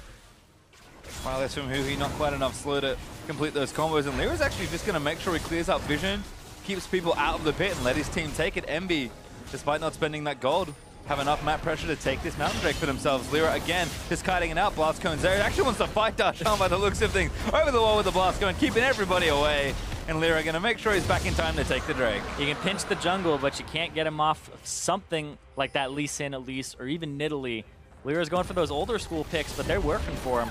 S2: Wow, that's from Huhi, not quite enough slow to complete those combos. And LirA's actually just going to make sure he clears out vision, keeps people out of the pit, and let his team take it. Envy, despite not spending that gold, have enough map pressure to take this Mountain Drake for themselves. LirA again, just kiting it out. Blast Cone's there. He actually wants to fight Darshan by the looks of things. Over the wall with the Blast Cone, keeping everybody away. And LirA going to make sure he's back in time to take the Drake.
S1: You can pinch the jungle, but you can't get him off something like that Lee Sin at least, or even Nidalee. LirA's going for those older school picks, but they're working for him.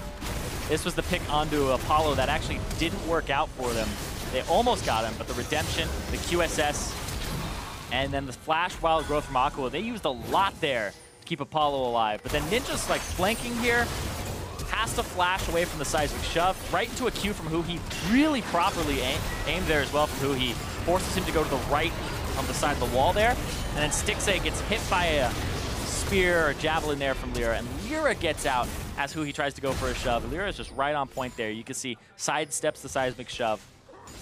S1: This was the pick onto Apollo that actually didn't work out for them. They almost got him, but the Redemption, the QSS, and then the Flash Wild Growth from Hakuho, they used a lot there to keep Apollo alive. But then Ninja's like flanking here, has to flash away from the seismic shove, right into a Q from Huhi, really properly aimed there as well from Huhi, forces him to go to the right on the side of the wall there, and then Stixxay gets hit by a spear or javelin there from LirA, and LirA gets out as Huhi tries to go for a shove. LirA is just right on point there. You can see sidesteps the seismic shove,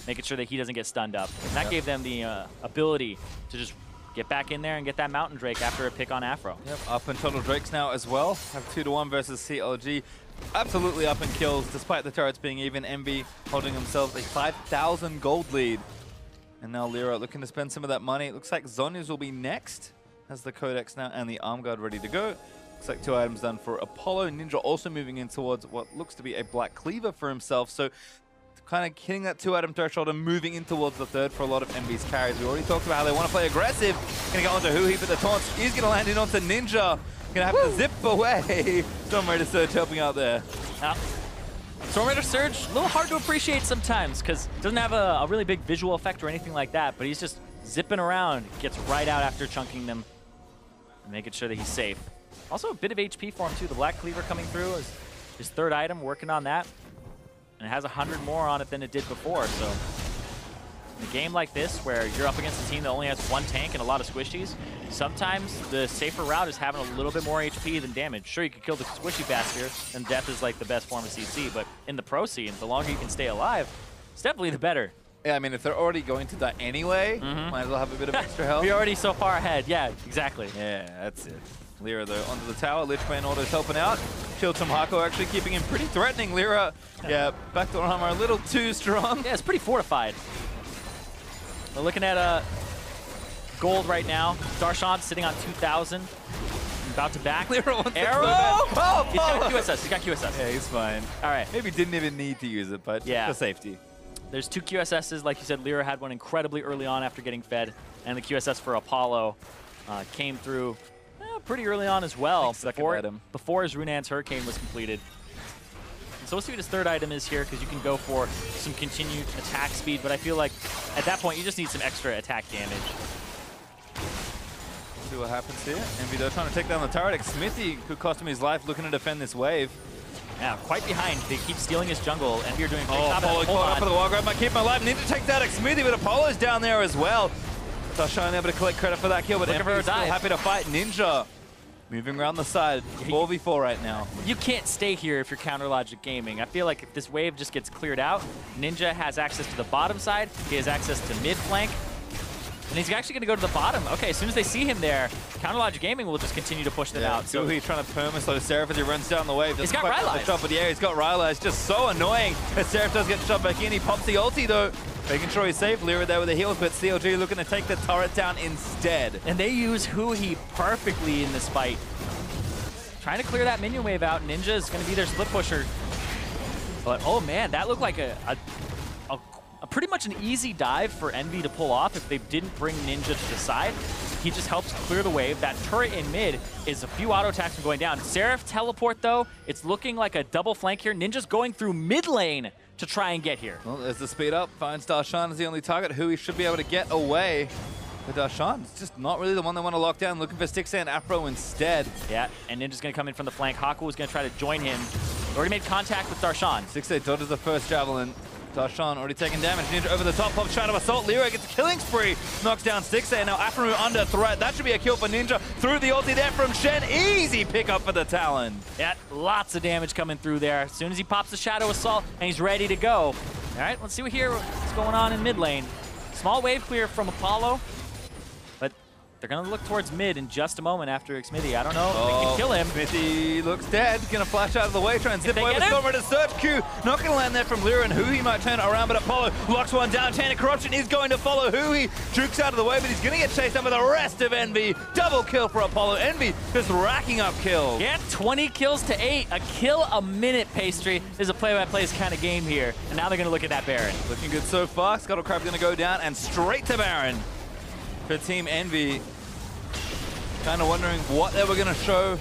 S1: making sure that he doesn't get stunned up. And that gave them the ability to just get back in there and get that Mountain Drake after a pick on Aphro.
S2: Yep, up in total Drakes now as well. Have 2-1 versus CLG. Absolutely up in kills, despite the turrets being even. Envy holding themselves a 5,000 gold lead. And now LirA looking to spend some of that money. It looks like Zhonya's will be next. Has the Codex now and the Arm Guard ready to go. Looks like 2 items done for Apollo. Ninja also moving in towards what looks to be a Black Cleaver for himself. So kind of hitting that 2-item threshold and moving in towards the third for a lot of Envy's carries. We already talked about how they want to play aggressive. Going to go onto Huhi, but the taunt is going to land in onto Ninja. Going to have to zip away. Storm Raider Surge helping out there.
S1: Now, Storm Raider Surge, a little hard to appreciate sometimes because it doesn't have a really big visual effect or anything like that, but he's just zipping around, gets right out after chunking them, and making sure that he's safe. Also a bit of HP for him too. The Black Cleaver coming through is his 3rd item, working on that. And it has 100 more on it than it did before, so in a game like this where you're up against a team that only has 1 tank and a lot of squishies, sometimes the safer route is having a little bit more HP than damage. Sure, you could kill the squishy faster, and death is like the best form of CC, but in the pro scene, the longer you can stay alive, it's definitely the better.
S2: Yeah, I mean, if they're already going to die anyway, might as well have a bit of extra health.
S1: We're already so far ahead. Yeah, exactly.
S2: Yeah, that's it. LirA, though, onto the tower. Lichbane Auto's helping out. Shield from Hakuho actually keeping him pretty threatening. LirA, yeah, backdoor armor a little too strong.
S1: Yeah, it's pretty fortified. We're looking at gold right now. Darshan sitting on 2,000. About to back.
S2: LirA wants
S1: Arrow!
S2: Oh,
S1: he's got QSS. He's got QSS.
S2: Yeah, he's fine.
S1: All right.
S2: Maybe didn't even need to use it, but
S1: yeah,
S2: for safety.
S1: There's 2 QSSs. Like you said, LirA had one incredibly early on after getting fed, and the QSS for Apollo came through pretty early on as well, before his Runaan's Hurricane was completed. So we'll see what his 3rd item is here, because you can go for some continued attack speed, but I feel like at that point you just need some extra attack damage.
S2: See what happens here. Envy though trying to take down the turret. Xmithie could cost him his life looking to defend this wave.
S1: Yeah, quite behind. They keep stealing his jungle, and you're doing a great job.
S2: Apollo caught up for the wall grab. Might keep my life. Need to take that Xmithie, but Apollo's down there as well. Darshan able to collect credit for that kill, but Envy's still happy to fight. Ninja moving around the side. 4v4 right now.
S1: You can't stay here if you're Counter Logic Gaming. I feel like if this wave just gets cleared out, Ninja has access to the bottom side. He has access to mid flank. And he's actually going to go to the bottom. Okay, as soon as they see him there, Counterlogic Gaming will just continue to push them out.
S2: So Huhi trying to perma-slow Seraph as he runs down the wave.
S1: He's got Rylai's.
S2: But yeah, he's got Rylai's. Just so annoying as Seraph does get shot back in. He pops the ulti though, making sure he's safe. LirA there with the heals, but CLG looking to take the turret down instead.
S1: And they use Huhi perfectly in this fight. Trying to clear that minion wave out. Ninja is going to be their split pusher. But oh man, that looked like a pretty much an easy dive for Envy to pull off if they didn't bring Ninja to the side. He just helps clear the wave. That turret in mid is a few auto attacks from going down. Seraph teleport though, it's looking like a double flank here. Ninja's going through mid lane to try and get here.
S2: Well, there's the speed up. Finds Darshan as the only target. Huhi should be able to get away. But Darshan is just not really the one they want to lock down. Looking for Stixxay and Aphromoo instead.
S1: Yeah, and Ninja's going to come in from the flank. Hakuho is going to try to join him. Already made contact with Darshan.
S2: Stixxay dodges the first javelin. Darshan already taking damage. Ninja over the top, pops Shadow Assault. LirA gets a killing spree. Knocks down Stixxay. And now Aphromoo under threat. That should be a kill for Ninja. Through the ulti there from Shen. Easy pickup for the Talon.
S1: Yeah, lots of damage coming through there. As soon as he pops the Shadow Assault and he's ready to go. All right, let's see what's going on in mid lane. Small wave clear from Apollo. But they're going to look towards mid in just a moment after Xmithie. I don't know if they can kill him.
S2: Xmithie looks dead. Going to flash out of the way, try and zip away with Stormer to search Q. Not going to land there from LirA, and Huhi might turn it around, but Apollo locks one down. Chain of Corruption is going to follow Huhi. Jukes out of the way, but he's going to get chased down by the rest of Envy. Double kill for Apollo. Envy just racking up kills.
S1: Yeah, 20 kills to 8. A kill a minute, Pastry. This is a play-by-play kind of game here. And now they're going to look at that Baron.
S2: Looking good so far. Scuttlecrab's going to go down and straight to Baron for Team Envy. Kind of wondering what they were going to show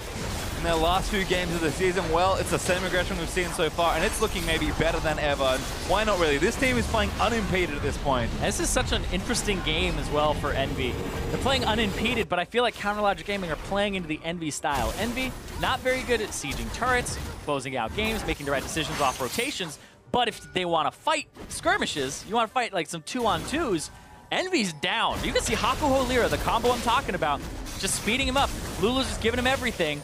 S2: in their last few games of the season. Well, it's the same aggression we've seen so far, and it's looking maybe better than ever. And why not really? This team is playing unimpeded at this point.
S1: And this is such an interesting game as well for Envy. They're playing unimpeded, but I feel like Counterlogic Gaming are playing into the Envy style. Envy, not very good at sieging turrets, closing out games, making the right decisions off rotations, but if they want to fight skirmishes, you want to fight like some 2-on-2s, Envy's down. You can see Hakuho LirA, the combo I'm talking about, just speeding him up. Lulu's just giving him everything,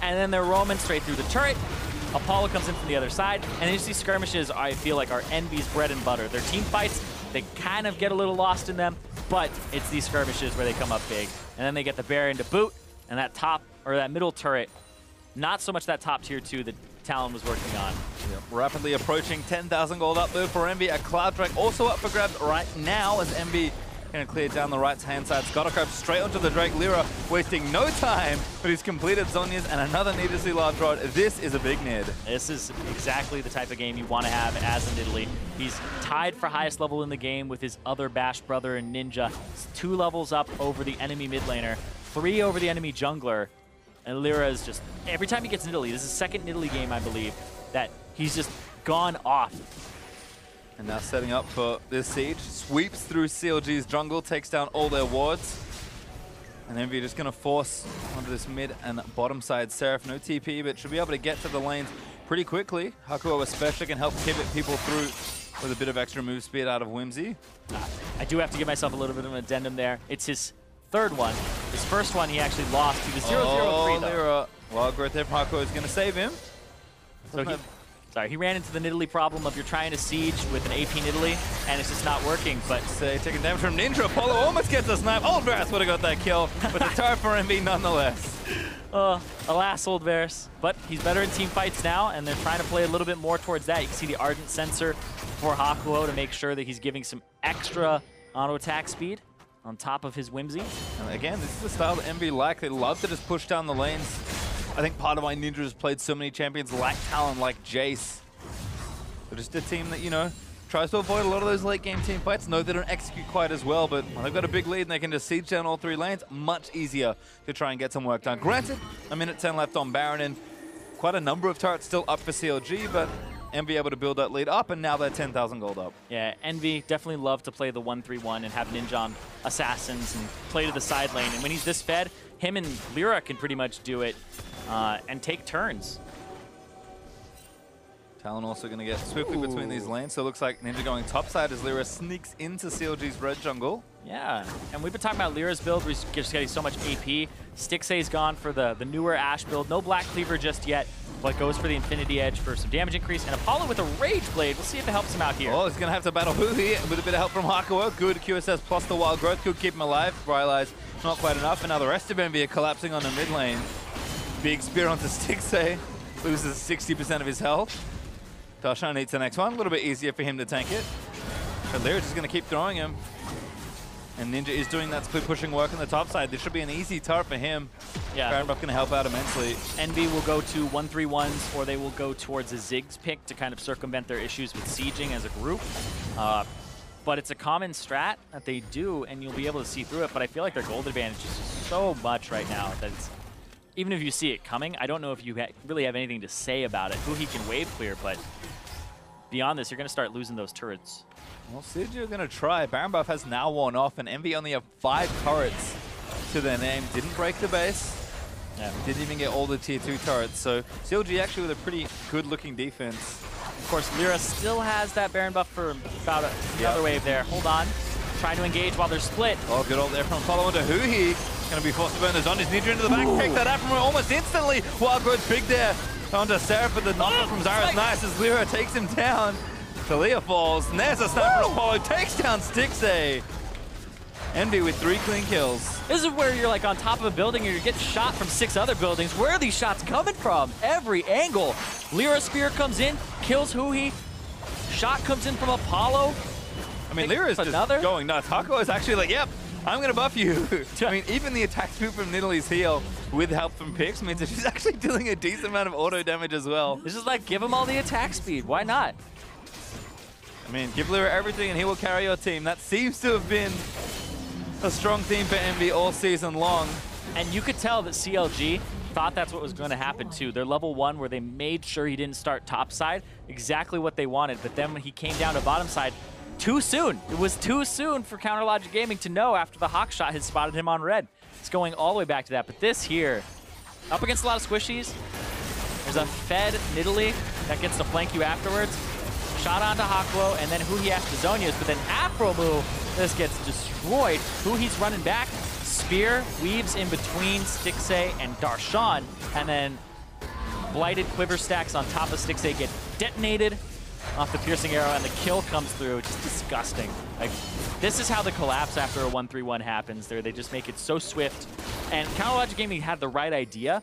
S1: and then they're roaming straight through the turret. Apollo comes in from the other side, and these skirmishes, I feel like, are Envy's bread and butter. Their team fights, they kind of get a little lost in them, but it's these skirmishes where they come up big. And then they get the Baron to boot, and that top, or that middle turret, not so much that top tier 2 that Talon was working on.
S2: Yep. Rapidly approaching 10,000 gold up though for Envy. A Cloud Drake also up for grabs right now as Envy going to clear down the right-hand side. Scuttlecrab straight onto the Drake. LirA wasting no time, but he's completed Zhonya's and another needlessly large rod. This is a big Nid.
S1: This is exactly the type of game you want to have as a Nidalee. He's tied for highest level in the game with his other Bash brother and Ninja. He's 2 levels up over the enemy mid laner, 3 over the enemy jungler. And LirA is just, every time he gets Nidalee, this is the second Nidalee game, I believe, that he's just gone off.
S2: And now setting up for this siege. Sweeps through CLG's jungle, takes down all their wards. And Envy just going to force onto this mid and bottom side. Seraph, no TP, but should be able to get to the lanes pretty quickly. Hakuho especially can help pivot people through with a bit of extra move speed out of Whimsy.
S1: I do have to give myself a little bit of an addendum there. It's his third one. His first one he actually lost. He was 0-0-3 though.
S2: LirA. Well, growth there from Hakuho is going to save him.
S1: So he ran into the Nidalee problem of you're trying to siege with an AP Nidalee, and it's just not working. But
S2: taking damage from Ninja. Apollo almost gets a snipe. Old Varus would have got that kill, but the turret for Envy nonetheless.
S1: Alas, Old Varus. But he's better in team fights now, and they're trying to play a little bit more towards that. You can see the Ardent Sensor for Hakuho to make sure that he's giving some extra auto attack speed on top of his Whimsy.
S2: And again, this is the style that Envy like. They love to just push down the lanes. I think part of why Ninja has played so many champions like Talon, like Jace. They're just a team that, you know, tries to avoid a lot of those late game team fights. No, they don't execute quite as well, but when they've got a big lead and they can just siege down all 3 lanes, much easier to try and get some work done. Granted, a minute 10 left on Baron and quite a number of turrets still up for CLG, but Envy able to build that lead up, and now they're 10,000 gold up.
S1: Yeah, Envy definitely love to play the 1-3-1 and have Ninja on assassins and play to the side lane. And when he's this fed, him and LirA can pretty much do it and take turns.
S2: Talon also going to get swiftly between these lanes, so it looks like Ninja going topside as LirA sneaks into CLG's red jungle.
S1: Yeah, and we've been talking about LirA's build. We're just getting so much AP. Stixxay's gone for the newer Ashe build. No Black Cleaver just yet. but goes for the Infinity Edge for some damage increase. And Apollo with a Rage Blade. We'll see if it helps him out here.
S2: Oh, he's going to have to battle Huhi with a bit of help from Hakuho. Good QSS plus the Wild Growth could keep him alive. Rylai's not quite enough. And now the rest of EnVy are collapsing on the mid lane. Big spear onto Stixxay. Loses 60% of his health. Darshan needs the next one. A little bit easier for him to tank it. But LirA just going to keep throwing him. And Ninja is doing that split pushing work on the top side. This should be an easy turret for him.
S1: Yeah.
S2: Baron Buff going to help out immensely.
S1: EnVy will go to 1-3-1s, or they will go towards a Ziggs pick to kind of circumvent their issues with sieging as a group. But it's a common strat that they do, and you'll be able to see through it. But I feel like their gold advantage is just so much right now that it's, even if you see it coming, I don't know if you really have anything to say about it. Huhi can wave clear, but beyond this, you're going to start losing those turrets.
S2: Well, CLG are going to try. Baron Buff has now worn off, and EnVy only have 5 turrets to their name. Didn't break the base. Yeah. Didn't even get all the tier 2 turrets. So CLG actually with a pretty good-looking defense.
S1: Of course, LirA still has that Baron Buff for about another wave there. Hold on. Trying to engage while they're split.
S2: Oh, good old there from Apollo into Huhi. Going to be forced to burn the Zombies. Ninja into the back. Pick that Aphromoo almost instantly. Wild Growth big there. Onto Seraph, but the knocker from Zyra is nice as LirA takes him down. Taliyah falls, and there's a sniper. Apollo takes down Stixxay. EnVy with 3 clean kills.
S1: This is where you're like on top of a building and you're getting shot from 6 other buildings. Where are these shots coming from? Every angle. LirA spear comes in, kills Huhi. Shot comes in from Apollo.
S2: I mean, LirA is just going nuts. Hakuho is actually like, yep, I'm going to buff you. I mean, even the attack speed from Nidalee's heal with help from Pix means that she's actually dealing a decent amount of auto damage as well.
S1: This is like, give him all the attack speed. Why not?
S2: I mean, give LirA everything and he will carry your team. That seems to have been a strong theme for EnVy all season long.
S1: And you could tell that CLG thought that's what was going to happen too. They're level 1 where they made sure he didn't start top side, exactly what they wanted. But then when he came down to bottom side, too soon. It was too soon for Counterlogic Gaming to know after the Hawk shot had spotted him on red. It's going all the way back to that. But this here, up against a lot of squishies, there's a fed Nidalee that gets to flank you afterwards. Shot onto Hakuho, and then Huhi after Zonia's, but then Aphromoo, this gets destroyed. Huhi's running back, spear weaves in between Stixxay and Darshan, and then blighted quiver stacks on top of Stixxay get detonated off the piercing arrow, and the kill comes through. Just disgusting. Like, this is how the collapse after a 1-3-1 happens. They just make it so swift, and Counterlogic Gaming had the right idea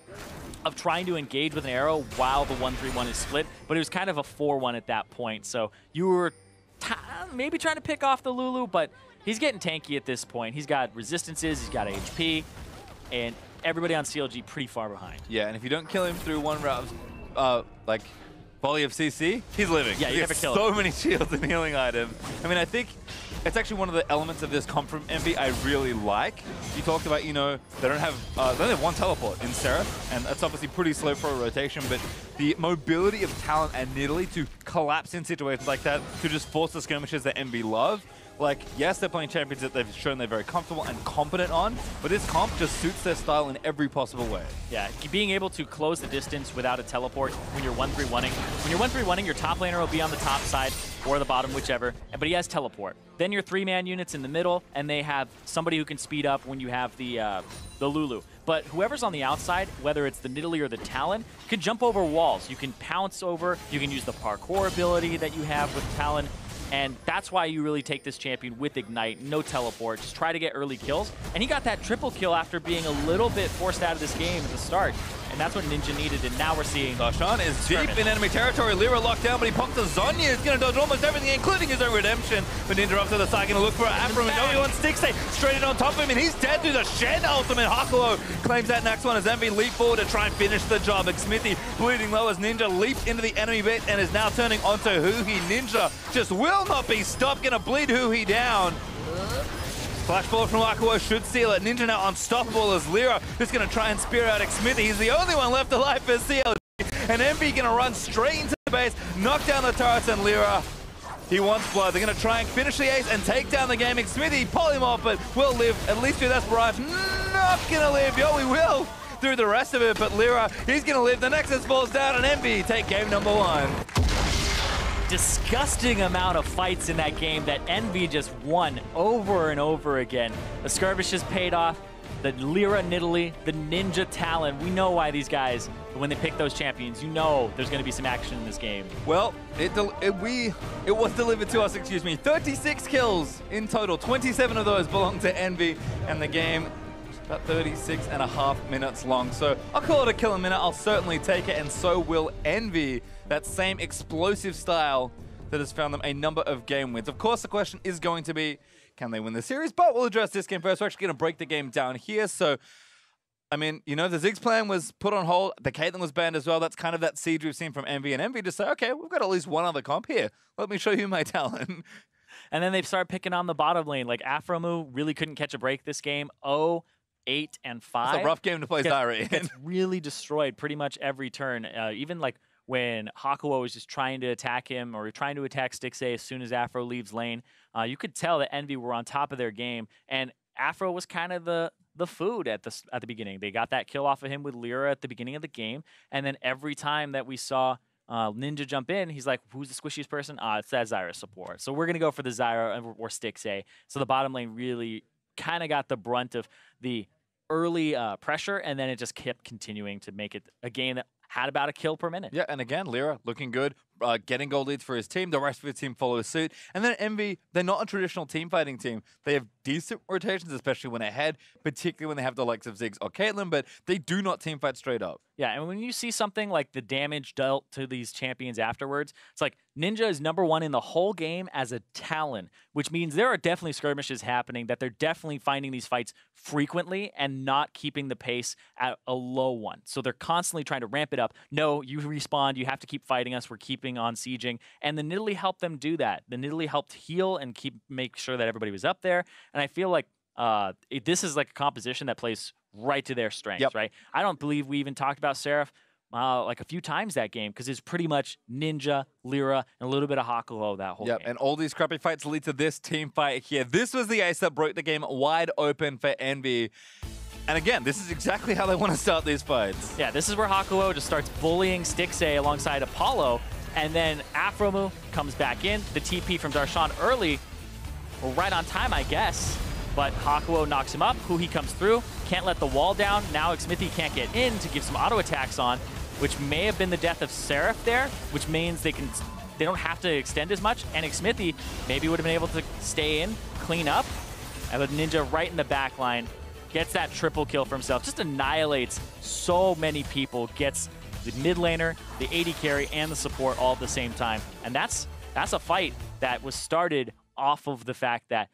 S1: of trying to engage with an arrow while the 1-3-1 is split, but it was kind of a 4-1 at that point. So you were maybe trying to pick off the Lulu, but he's getting tanky at this point. He's got resistances, he's got HP, and everybody on CLG pretty far behind.
S2: Yeah, and if you don't kill him through one round, like volley of CC, he's living.
S1: Yeah, you never kill him.
S2: So many shields and healing items. I mean, I think it's actually one of the elements of this comp from EnVy I really like. You talked about, you know, they only have 1 teleport in Seraph, and that's obviously pretty slow for a rotation, but the mobility of Talon and Nidalee to collapse in situations like that, to just force the skirmishes that EnVy love. Like, yes, they're playing champions that they've shown they're very comfortable and competent on, but this comp just suits their style in every possible way.
S1: Yeah, being able to close the distance without a teleport when you're 1-3-1-ing. When you're 1-3-1-ing, your top laner will be on the top side or the bottom, whichever, but he has teleport. Then your 3-man units in the middle, and they have somebody who can speed up when you have the Lulu. But whoever's on the outside, whether it's the Nidalee or the Talon, can jump over walls. You can pounce over, you can use the parkour ability that you have with Talon, and that's why you really take this champion with Ignite, no teleport, just try to get early kills. And he got that triple kill after being a little bit forced out of this game at the start. And that's what Ninja needed, and now we're seeing
S2: Darshan is deep in enemy territory. LirA locked down, but he pops a Zhonya. He's going to dodge almost everything, including his own redemption. But Ninja up to the side, going to look for Aphromoo. No one Stixxay straight in on top of him, and he's dead through the Shen ultimate. Hakuho claims that next one as EnVy leap forward to try and finish the job. Xmithie bleeding low as Ninja leaped into the enemy bit and is now turning onto Huhi. Ninja just will not be stopped, going to bleed Huhi down. Flash forward from Hakuho should seal it. Ninja now unstoppable as LirA is going to try and spear out Xmithie. He's the only one left alive for CLG. And EnVy going to run straight into the base, knock down the turrets, and LirA, he wants blood. They're going to try and finish the ace and take down the game. Xmithie, polymorph, but will live, at least through that barrage. Not going to live. Yo, he will through the rest of it, but LirA, he's going to live. The Nexus falls down, and EnVy take game number 1.
S1: Disgusting amount of fights in that game that EnVy just won over and over again. The skirmishes paid off. the LirA Nidalee, the Ninja Talon. We know why these guys, when they pick those champions, you know there's going to be some action in this game.
S2: Well, it was delivered to us, excuse me. 36 kills in total. 27 of those belong to Envy, and the game about 36.5 minutes long. So I'll call it a kill a minute. I'll certainly take it, and so will Envy. That same explosive style that has found them a number of game wins. Of course, the question is going to be, can they win the series? But we'll address this game first. We're actually going to break the game down here. So, I mean, you know, the Ziggs plan was put on hold. The Caitlyn was banned as well. That's kind of that siege we've seen from Envy. And Envy just say, okay, we've got at least one other comp here. Let me show you my talent.
S1: And then they start picking on the bottom lane. Like, Aphromoo really couldn't catch a break this game. 0, 8, and 5.
S2: It's a rough game to play Zyra in.
S1: Gets really destroyed pretty much every turn. Even, like, when Hakuho was just trying to attack him or trying to attack Stixxay as soon as Aphro leaves lane, you could tell that Envy were on top of their game, and Aphro was kind of the food at the beginning. They got that kill off of him with LirA at the beginning of the game, and then every time that we saw Ninja jump in, he's like, who's the squishiest person? It's that Zyra support. So we're going to go for the Zyra or Stixxay. So the bottom lane really kind of got the brunt of the early pressure, and then it just kept continuing to make it a game that had about a kill per minute.
S2: Yeah, and again, LirA looking good, getting gold leads for his team. The rest of his team follows suit. And then Envy, they're not a traditional team fighting team. They have decent rotations, especially when ahead, particularly when they have the likes of Ziggs or Caitlyn, but they do not team fight straight up.
S1: Yeah, and when you see something like the damage dealt to these champions afterwards, it's like Ninja is #1 in the whole game as a Talon, which means there are definitely skirmishes happening, that they're definitely finding these fights frequently and not keeping the pace at a low one. So they're constantly trying to ramp it up. No, you respawn, you have to keep fighting us, we're keeping on sieging. And the Nidalee helped them do that. The Nidalee helped heal and make sure that everybody was up there. And I feel like this is like a composition that plays right to their strengths, right? I don't believe we even talked about Seraph like a few times that game, because it's pretty much Ninja, LirA, and a little bit of Hakuho that whole game.
S2: And all these crappy fights lead to this team fight here. This was the ace that broke the game wide open for Envy. And again, this is exactly how they want to start these fights.
S1: Yeah, this is where Hakuho just starts bullying Stixxay alongside Apollo, and then Aphromoo comes back in. The TP from Darshan early, well, right on time, I guess. But Hakuho knocks him up. Huhi comes through, can't let the wall down. Now Xmithie can't get in to give some auto attacks on, which may have been the death of Seraph there, which means they don't have to extend as much. And Xmithie maybe would have been able to stay in, clean up. And with Ninja right in the back line, gets that triple kill for himself. Just annihilates so many people. Gets the mid laner, the AD carry, and the support all at the same time. And that's a fight that was started off of the fact that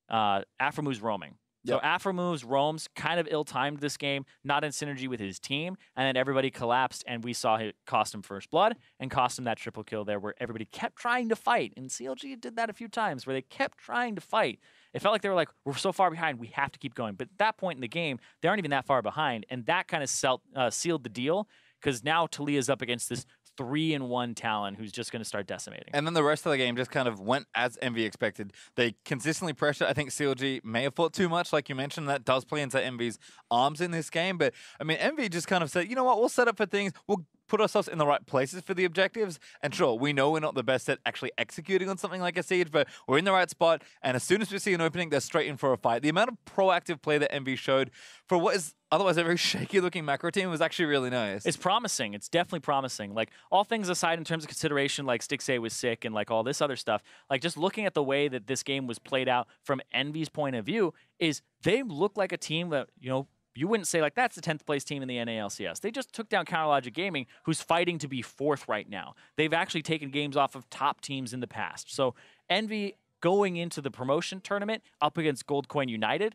S1: Aphromoo's roaming. So Aphromoo's roams kind of ill-timed this game, not in synergy with his team, and then everybody collapsed, and we saw it cost him first blood and cost him that triple kill there where everybody kept trying to fight. And CLG did that a few times where they kept trying to fight. It felt like they were like, we're so far behind, we have to keep going. But at that point in the game, they aren't even that far behind, and that kind of sealed the deal, because now Taliyah's up against this 3-in-1 Talon who's just going to start decimating.
S2: And then the rest of the game just kind of went as Envy expected. They consistently pressured. I think CLG may have fought too much, like you mentioned. That does play into Envy's arms in this game. But, I mean, Envy just kind of said, you know what, we'll set up for things. We'll put ourselves in the right places for the objectives. And sure, we know we're not the best at actually executing on something like a siege, but we're in the right spot. And as soon as we see an opening, they're straight in for a fight. The amount of proactive play that Envy showed for what is otherwise a very shaky-looking macro team was actually really nice.
S1: It's promising. It's definitely promising. Like, all things aside in terms of consideration, like Stixxay was sick and like all this other stuff, like just looking at the way that this game was played out from Envy's point of view, is they look like a team that, you know, you wouldn't say like that's the 10th place team in the NALCS. They just took down Counterlogic Gaming, who's fighting to be 4th right now. They've actually taken games off of top teams in the past. So Envy going into the promotion tournament up against Goldcoin United,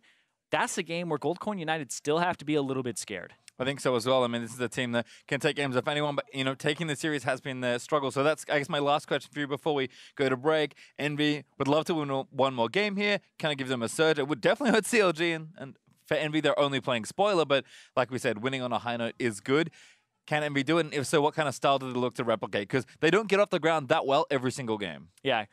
S1: that's a game where Goldcoin United still have to be a little bit scared.
S2: I think so as well. I mean, this is a team that can take games off anyone, but, you know, taking the series has been the struggle. So that's, I guess, my last question for you before we go to break. Envy would love to win one more game here, kind of give them a surge. It would definitely hurt CLG, and for Envy, they're only playing spoiler, but like we said, winning on a high note is good. Can Envy do it? And if so, what kind of style do they look to replicate? Because they don't get off the ground that well every single game.
S1: Yeah.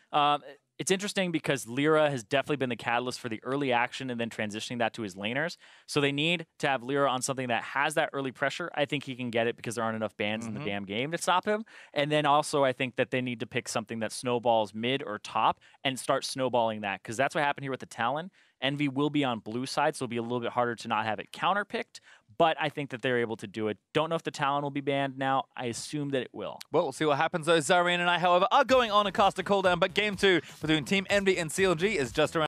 S1: It's interesting because LirA has definitely been the catalyst for the early action and then transitioning that to his laners. So they need to have LirA on something that has that early pressure. I think he can get it because there aren't enough bans in the damn game to stop him. And then also I think that they need to pick something that snowballs mid or top and start snowballing that, because that's what happened here with the Talon. Envy will be on blue side, so it'll be a little bit harder to not have it counter-picked, but I think that they're able to do it. Don't know if the Talon will be banned now. I assume that it will.
S2: Well, we'll see what happens though. Zirene and I, however, are going on a caster cooldown, but game 2 between Team Envy and CLG is just around.